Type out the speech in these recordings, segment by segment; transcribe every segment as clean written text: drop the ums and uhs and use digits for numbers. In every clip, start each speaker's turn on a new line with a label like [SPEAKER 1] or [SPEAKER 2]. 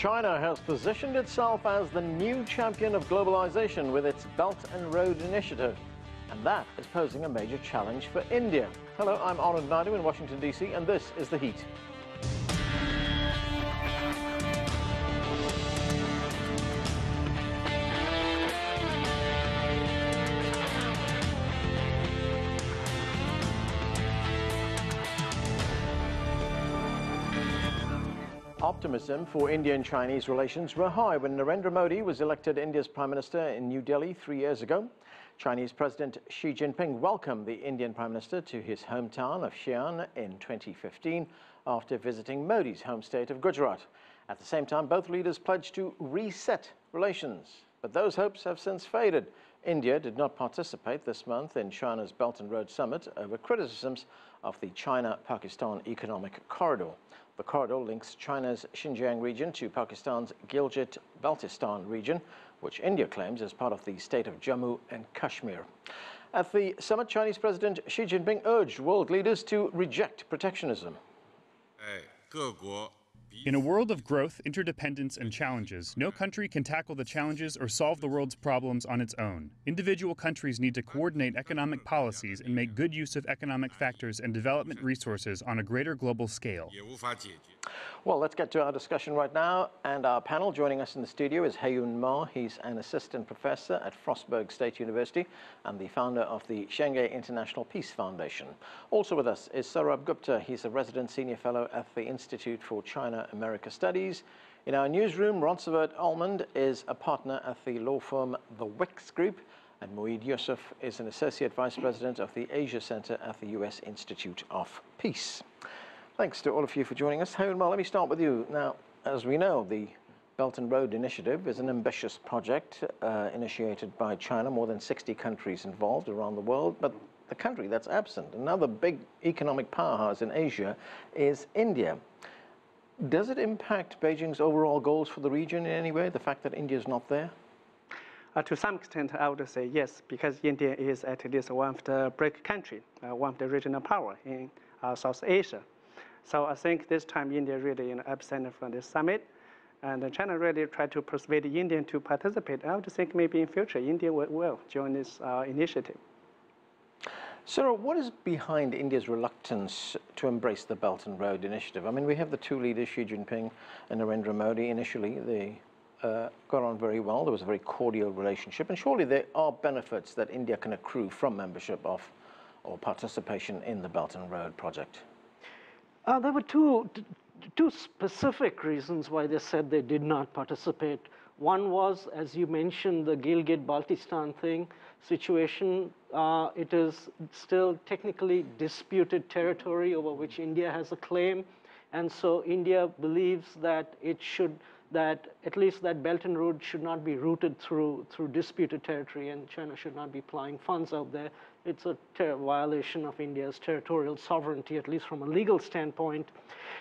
[SPEAKER 1] China has positioned itself as the new champion of globalization with its Belt and Road Initiative. And that is posing a major challenge for India. Hello, I'm Anand Naidu in Washington, D.C., and this is The Heat. Optimism for Indian-Chinese relations were high when Narendra Modi was elected India's Prime Minister in New Delhi 3 years ago. Chinese President Xi Jinping welcomed the Indian Prime Minister to his hometown of Xi'an in 2015 after visiting Modi's home state of Gujarat. At the same time, both leaders pledged to reset relations. But those hopes have since faded. India did not participate this month in China's Belt and Road Summit over criticisms of the China-Pakistan economic corridor. The corridor links China's Xinjiang region to Pakistan's Gilgit-Baltistan region, which India claims is part of the state of Jammu and Kashmir. At the summit, Chinese President Xi Jinping urged world leaders to reject protectionism.
[SPEAKER 2] In a world of growth, interdependence, and challenges, no country can tackle the challenges or solve the world's problems on its own. Individual countries need to coordinate economic policies and make good use of economic factors and development resources on a greater global scale.
[SPEAKER 1] Well, let's get to our discussion right now. And our panel joining us in the studio is Haiyun Ma. He's an assistant professor at Frostburg State University and the founder of the Zhenghe International Peace Foundation. Also with us is Sourabh Gupta. He's a resident senior fellow at the Institute for China-America Studies. In our newsroom, Ronce Almond is a partner at the law firm the Wicks Group, and Moeed Yusuf is an associate vice president of the Asia Center at the U.S. Institute of Peace. Thanks to all of you for joining us. Haiyun Ma, let me start with you. Now, as we know, the Belt and Road Initiative is an ambitious project initiated by China, more than 60 countries involved around the world. But the country that's absent, another big economic powerhouse in Asia, is India. Does it impact Beijing's overall goals for the region in any way, the fact that India is not there?
[SPEAKER 3] To some extent, I would say yes, because India is at least one of the BRIC countries, one of the regional power in South Asia. So I think this time India really in epicenter from this summit, and China really tried to persuade India to participate. I would think maybe in future India will join this initiative.
[SPEAKER 1] So what is behind India's reluctance to embrace the Belt and Road Initiative? I mean, we have the two leaders, Xi Jinping and Narendra Modi. Initially, they got on very well. There was a very cordial relationship. And surely there are benefits that India can accrue from membership of or participation in the Belt and Road project.
[SPEAKER 4] There were two specific reasons why they said they did not participate. One was, as you mentioned, the Gilgit-Baltistan situation. It is still technically disputed territory over which India has a claim. And so India believes that at least that Belt and Road should not be routed through disputed territory, and China should not be applying funds out there. It's a violation of India's territorial sovereignty, at least from a legal standpoint.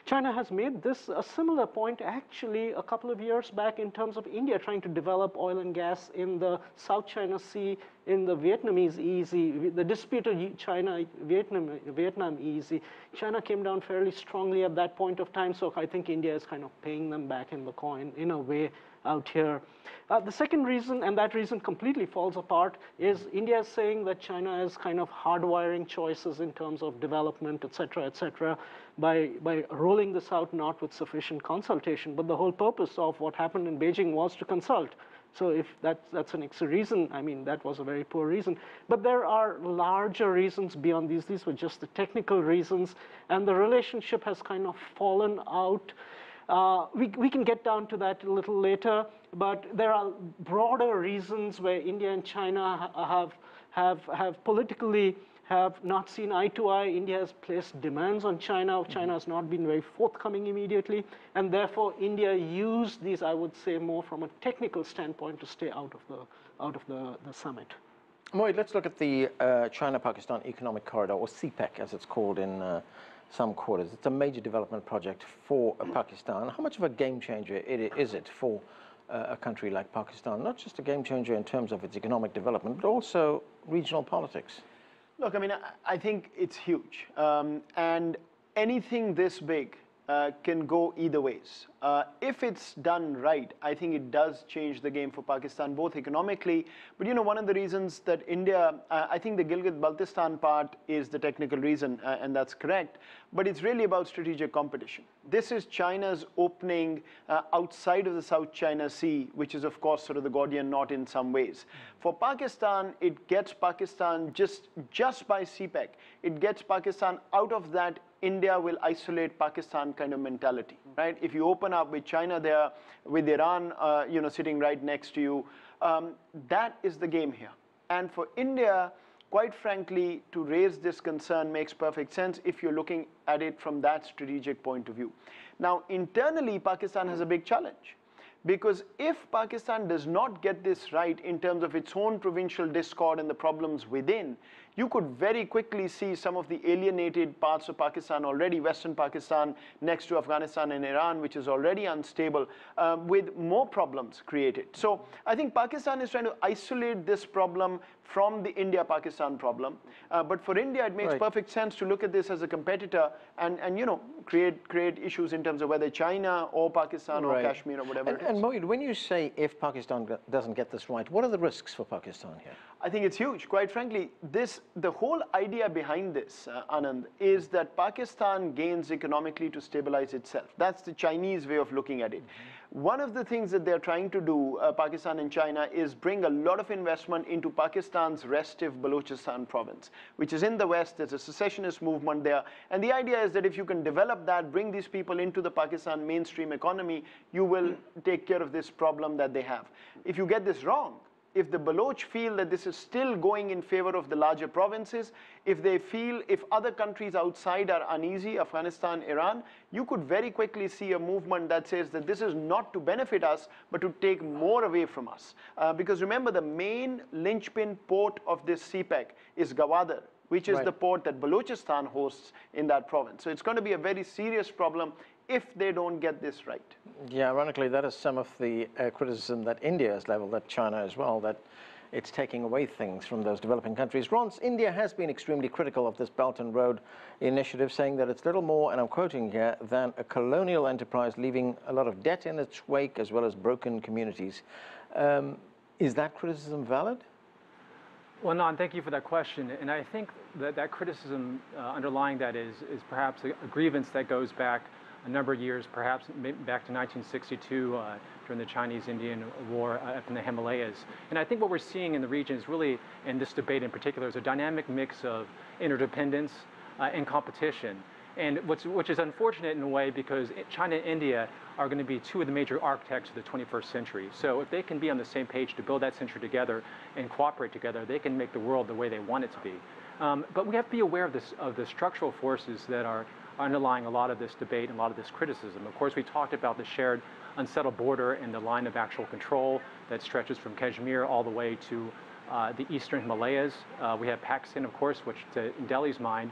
[SPEAKER 4] China has made this a similar point actually a couple of years back in terms of India trying to develop oil and gas in the South China Sea, in the Vietnamese EEZ, the disputed China-Vietnam EEZ. China came down fairly strongly at that point of time, so I think India is kind of paying them back in the coin in a way out here. The second reason, and that reason completely falls apart, is India is saying that China is kind of hardwiring choices in terms of development, et cetera, by rolling this out not with sufficient consultation. But the whole purpose of what happened in Beijing was to consult. So if that's an extra reason, I mean, that was a very poor reason. But there are larger reasons beyond these. These were just the technical reasons, and the relationship has kind of fallen out. We can get down to that a little later, but there are broader reasons where India and China have politically have not seen eye to eye. India has placed demands on China. China has not been very forthcoming immediately, and therefore India used these, I would say, more from a technical standpoint to stay out of the summit.
[SPEAKER 1] Moeed, let's look at the China-Pakistan Economic Corridor, or CPEC as it's called in some quarters. It's a major development project for Pakistan. How much of a game changer is it for a country like Pakistan? Not just a game changer in terms of its economic development, but also regional politics.
[SPEAKER 5] Look, I mean, I think it's huge. And anything this big can go either ways. If it's done right, I think it does change the game for Pakistan, both economically, but one of the reasons that India, I think the Gilgit-Baltistan part is the technical reason, and that's correct, but it's really about strategic competition. This is China's opening outside of the South China Sea, which is of course sort of the Gordian knot in some ways. For Pakistan, it gets Pakistan just by CPEC, it gets Pakistan out of that India will isolate Pakistan kind of mentality, right? If you open up with China there, with Iran, sitting right next to you, that is the game here. And for India, quite frankly, to raise this concern makes perfect sense if you're looking at it from that strategic point of view. Now, internally, Pakistan has a big challenge. Because if Pakistan does not get this right in terms of its own provincial discord and the problems within, you could very quickly see some of the alienated parts of Pakistan already, Western Pakistan next to Afghanistan and Iran, which is already unstable, with more problems created. So I think Pakistan is trying to isolate this problem from the India-Pakistan problem. But for India, it makes perfect sense to look at this as a competitor and create issues in terms of whether China or Pakistan or Kashmir or whatever it is.
[SPEAKER 1] And Moeed, when you say if Pakistan doesn't get this right, what are the risks for Pakistan here?
[SPEAKER 5] I think it's huge. Quite frankly, the whole idea behind this, Anand, is that Pakistan gains economically to stabilize itself. That's the Chinese way of looking at it. One of the things that they're trying to do, Pakistan and China, is bring a lot of investment into Pakistan's restive Balochistan province, which is in the west. There's a secessionist movement there. And the idea is that if you can develop that, bring these people into the Pakistan mainstream economy, you will take care of this problem that they have. If you get this wrong, if the Baloch feel that this is still going in favor of the larger provinces, if they feel if other countries outside are uneasy, Afghanistan, Iran, you could very quickly see a movement that says that this is not to benefit us, but to take more away from us. Because remember, the main linchpin port of this CPEC is Gwadar, which is the port that Balochistan hosts in that province. So it's going to be a very serious problem if they don't get this right.
[SPEAKER 1] Yeah, ironically, that is some of the criticism that India has leveled at China as well, that it's taking away things from those developing countries. Ronce, India has been extremely critical of this Belt and Road initiative, saying that it's little more, and I'm quoting here, than a colonial enterprise, leaving a lot of debt in its wake as well as broken communities. Is that criticism valid?
[SPEAKER 6] Well, Nan, thank you for that question. And I think that criticism underlying that is perhaps a grievance that goes back a number of years, perhaps back to 1962 during the Chinese-Indian War up in the Himalayas. And I think what we're seeing in the region is really, in this debate in particular, is a dynamic mix of interdependence and competition. And which is unfortunate in a way, because China and India are going to be two of the major architects of the 21st century. So if they can be on the same page to build that century together and cooperate together, they can make the world the way they want it to be. But we have to be aware of the structural forces that are underlying a lot of this debate and a lot of this criticism. Of course, we talked about the shared unsettled border and the line of actual control that stretches from Kashmir all the way to the eastern Himalayas. We have Pakistan, of course, which in Delhi's mind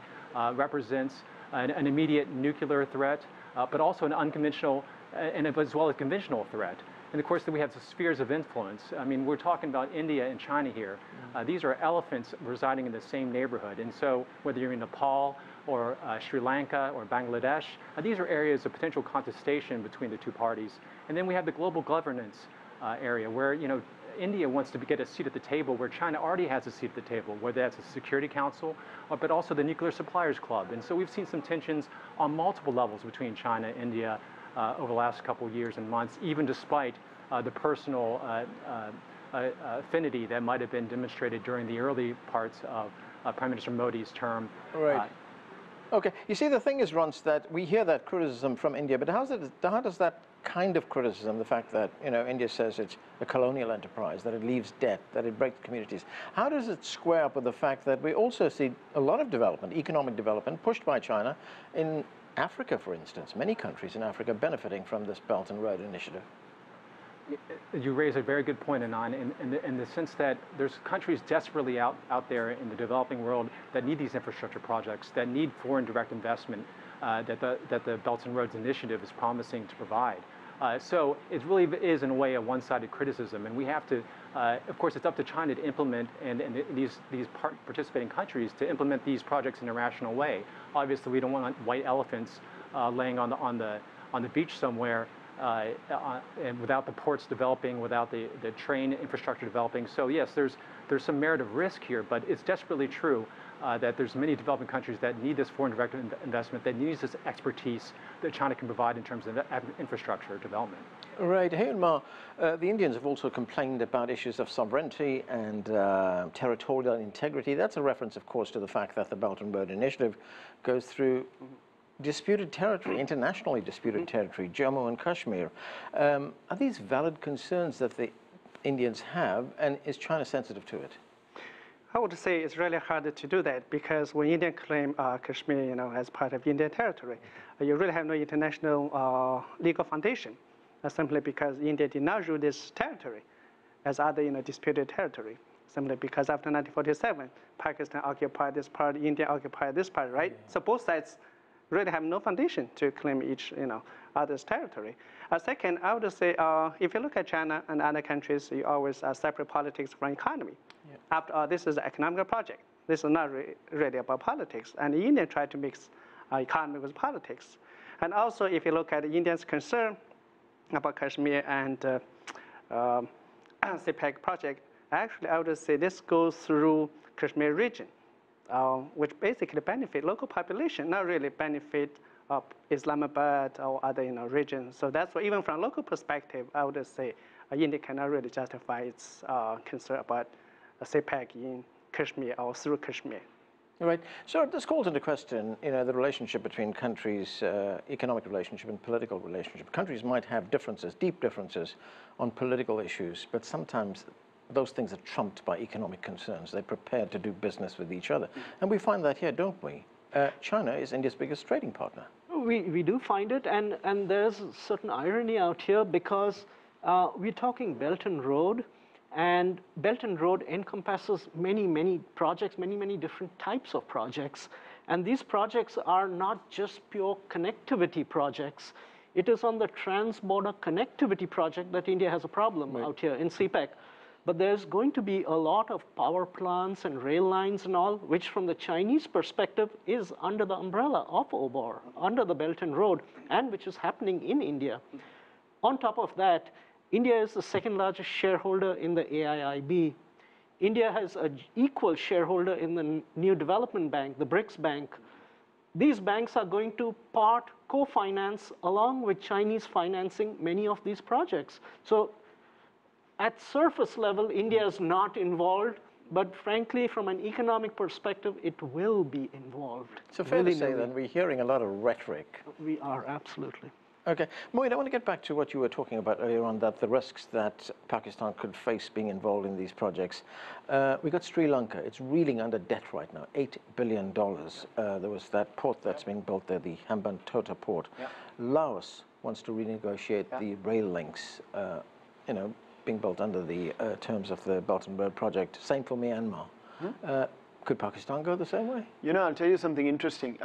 [SPEAKER 6] represents an immediate nuclear threat, but also an unconventional and as well as conventional threat. And of course, then we have the spheres of influence. I mean, we're talking about India and China here. These are elephants residing in the same neighborhood. And so whether you're in Nepal or Sri Lanka or Bangladesh, these are areas of potential contestation between the two parties. And then we have the global governance area where, India wants to get a seat at the table where China already has a seat at the table, whether that's the Security Council, but also the Nuclear Suppliers Club. And so we've seen some tensions on multiple levels between China and India over the last couple of years and months, even despite the personal affinity that might have been demonstrated during the early parts of Prime Minister Modi's term.
[SPEAKER 1] Right. Okay. You see, the thing is, Ronce, that we hear that criticism from India, but how does that kind of criticism, the fact that India says it's a colonial enterprise, that it leaves debt, that it breaks communities, how does it square up with the fact that we also see a lot of development, economic development, pushed by China in Africa, for instance, many countries in Africa benefiting from this Belt and Road initiative?
[SPEAKER 6] You raise a very good point, Anand, in the sense that there's countries desperately out there in the developing world that need these infrastructure projects, that need foreign direct investment that the Belt and Roads Initiative is promising to provide. So it really is, in a way, a one-sided criticism, and we have to, of course, it's up to China to implement, and these participating countries to implement these projects in a rational way. Obviously, we don't want white elephants laying on the beach somewhere, and without the ports developing, without the train infrastructure developing. So yes, there's some merit of risk here, but it's desperately true that there's many developing countries that need this foreign direct investment, that needs this expertise that China can provide in terms of infrastructure development.
[SPEAKER 1] Right. Haiyun Ma, the Indians have also complained about issues of sovereignty and territorial integrity. That's a reference, of course, to the fact that the Belt and Road Initiative goes through disputed territory, internationally disputed territory, Jammu and Kashmir. Are these valid concerns that the Indians have, and is China sensitive to it?
[SPEAKER 3] I would say it's really hard to do that because when India claim Kashmir, as part of Indian territory, you really have no international legal foundation, simply because India did not rule this territory as other disputed territory, simply because after 1947, Pakistan occupied this part, India occupied this part, right? So both sides really have no foundation to claim each other's territory. Second, I would say if you look at China and other countries, you always separate politics from economy. Yeah. After all, this is an economic project. This is not really about politics. And India tried to mix economy with politics. And also, if you look at India's concern about Kashmir and CPEC project, actually, I would say this goes through Kashmir region, which basically benefit local population, not really benefit Islamabad or other regions. So that's why even from local perspective, I would say India cannot really justify its concern about CPEC in Kashmir or through Kashmir.
[SPEAKER 1] Right. So this calls into question, the relationship between countries, economic relationship and political relationship. Countries might have differences, deep differences on political issues, but sometimes those things are trumped by economic concerns. They're prepared to do business with each other. And we find that here, don't we? China is India's biggest trading partner.
[SPEAKER 4] We do find it, and there's a certain irony out here because we're talking Belt and Road, and Belt and Road encompasses many projects, many different types of projects. And these projects are not just pure connectivity projects. It is on the trans-border connectivity project that India has a problem out here in CPEC. But there's going to be a lot of power plants and rail lines and all, which from the Chinese perspective is under the umbrella of OBOR, under the Belt and Road, and which is happening in India. On top of that, India is the second largest shareholder in the AIIB. India has an equal shareholder in the New Development Bank, the BRICS Bank. These banks are going to co-finance along with Chinese financing many of these projects. So at surface level, India is not involved, but frankly, from an economic perspective, it will be involved.
[SPEAKER 1] So fair to say then we're hearing a lot of rhetoric.
[SPEAKER 4] We are, absolutely.
[SPEAKER 1] Okay. Moeed, I want to get back to what you were talking about earlier on, that the risks that Pakistan could face being involved in these projects. We got Sri Lanka. It's reeling under debt right now, $8 billion. There was that port that's being built there, the Hambantota port. Yeah. Laos wants to renegotiate the rail links, being built under the terms of the Belt and Road project. Same for Myanmar. Could Pakistan go the same way?
[SPEAKER 5] I'll tell you something interesting.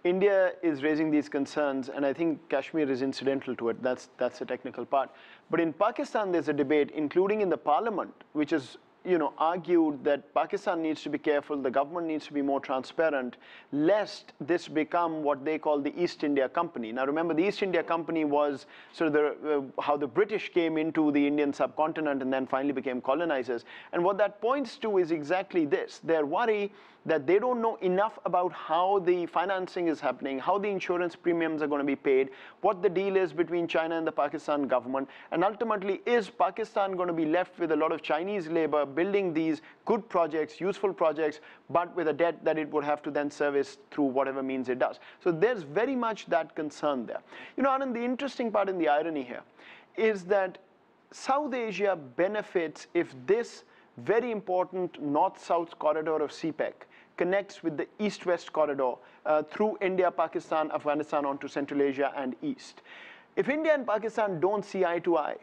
[SPEAKER 5] India is raising these concerns, and I think Kashmir is incidental to it. That's the technical part. But in Pakistan, there's a debate, including in the parliament, which is argued that Pakistan needs to be careful, the government needs to be more transparent, lest this become what they call the East India Company. Now remember, the East India Company was sort of how the British came into the Indian subcontinent and then finally became colonizers. And what that points to is exactly this. Their worry that they don't know enough about how the financing is happening, how the insurance premiums are going to be paid, what the deal is between China and the Pakistan government, and ultimately, is Pakistan going to be left with a lot of Chinese labor building these good projects, useful projects, but with a debt that it would have to then service through whatever means it does. So there's very much that concern there. Anand, the interesting part in the irony here is that South Asia benefits if this very important north-south corridor of CPEC connects with the east-west corridor through India, Pakistan, Afghanistan onto Central Asia and East. If India and Pakistan don't see eye to eye,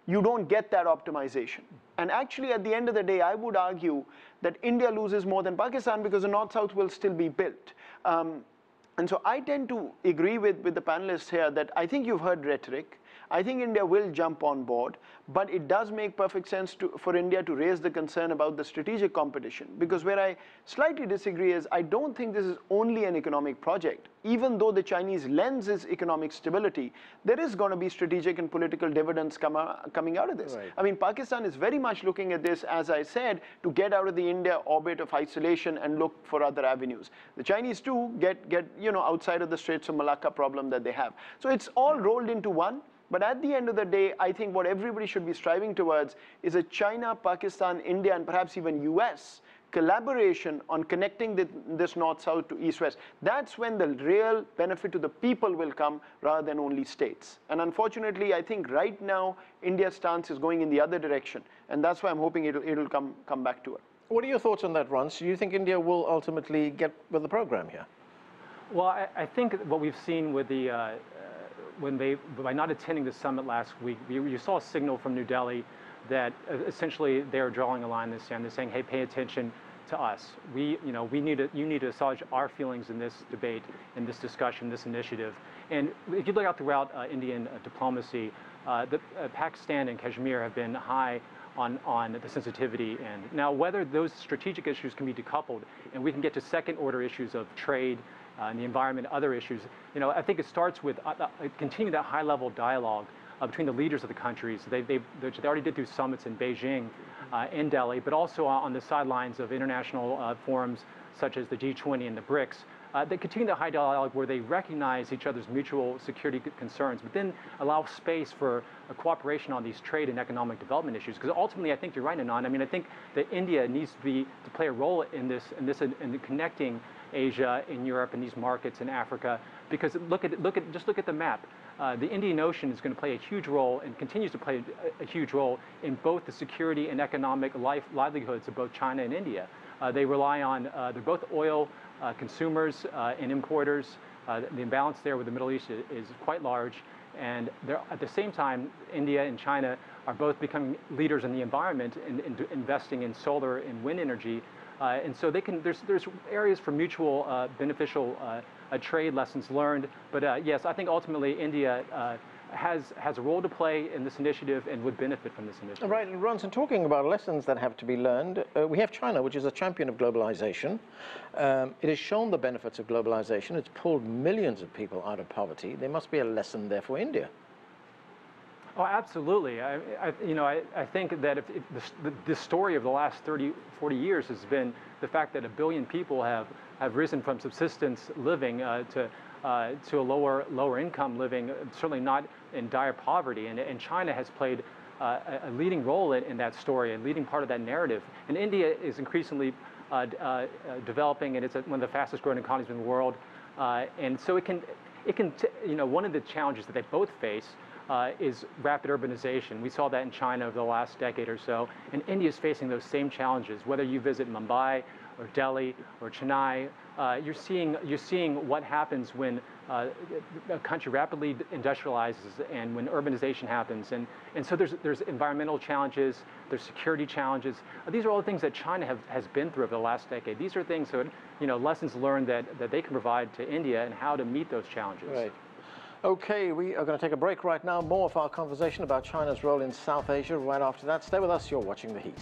[SPEAKER 5] you don't get that optimization. And actually, at the end of the day, I would argue that India loses more than Pakistan because the north-south will still be built. And so I tend to agree with the panelists here that I think you've heard rhetoric. I think India will jump on board, but it does make perfect sense for India to raise the concern about the strategic competition. Because where I slightly disagree is I don't think this is only an economic project. Even though the Chinese lens is economic stability, there is going to be strategic and political dividends coming out of this.
[SPEAKER 1] Right.
[SPEAKER 5] I mean, Pakistan is very much looking at this, as I said, to get out of the India orbit of isolation and look for other avenues. The Chinese too get outside of the Straits of Malacca problem that they have. So it's all rolled into one. But at the end of the day, I think what everybody should be striving towards is a China, Pakistan, India, and perhaps even US collaboration on connecting this north-south to east-west. That's when the real benefit to the people will come rather than only states. And unfortunately, I think right now, India's stance is going in the other direction. And that's why I'm hoping it'll come back to it.
[SPEAKER 1] What are your thoughts on that, Ronce? Do you think India will ultimately get with the program here?
[SPEAKER 6] Well, I think what we've seen with the by not attending the summit last week, you saw a signal from New Delhi that essentially they're drawing a line in the sand. They're saying, hey, pay attention to us. You need to assuage our feelings in this debate, in this discussion, this initiative. And if you look out throughout Indian diplomacy, Pakistan and Kashmir have been high on the sensitivity end. Now, whether those strategic issues can be decoupled and we can get to second-order issues of trade and the environment, other issues, I think it starts with continuing that high-level dialogue between the leaders of the countries. They already did do summits in Beijing, in Delhi, but also on the sidelines of international forums such as the G20 and the BRICS. They continue the high dialogue where they recognize each other's mutual security concerns, but then allow space for a cooperation on these trade and economic development issues. Because ultimately, I think you're right, Anand. I mean, I think that India needs to play a role in connecting Asia and Europe and these markets in Africa. Because just look at the map. The Indian Ocean is going to play a huge role and continues to play a huge role in both the security and economic livelihoods of both China and India. They rely on, they're both oil consumers and importers. The imbalance there with the Middle East is quite large. And at the same time, India and China are both becoming leaders in the environment and investing in solar and wind energy. And so there's areas for mutual beneficial trade lessons learned. But yes, I think ultimately India has a role to play in this initiative and would benefit from this initiative.
[SPEAKER 1] Right, and Ronce, talking about lessons that have to be learned, we have China, which is a champion of globalization. It has shown the benefits of globalization. It's pulled millions of people out of poverty. There must be a lesson there for India.
[SPEAKER 6] Oh, absolutely. I think that if the story of the last 30, 40 years has been the fact that 1 billion people have risen from subsistence living to a lower income living, certainly not in dire poverty. And China has played a leading role in that story, a leading part of that narrative. And India is increasingly developing, and it's one of the fastest growing economies in the world. And so it can one of the challenges that they both face is rapid urbanization. We saw that in China over the last decade or so, and India is facing those same challenges. Whether you visit Mumbai or Delhi or Chennai, you're seeing what happens when a country rapidly industrializes and when urbanization happens. And so there's environmental challenges, there's security challenges. These are all the things that China has been through over the last decade. These are things that, lessons learned that they can provide to India and how to meet those challenges.
[SPEAKER 1] Right. Okay, we are going to take a break right now. More of our conversation about China's role in South Asia right after that. Stay with us. You're watching The Heat.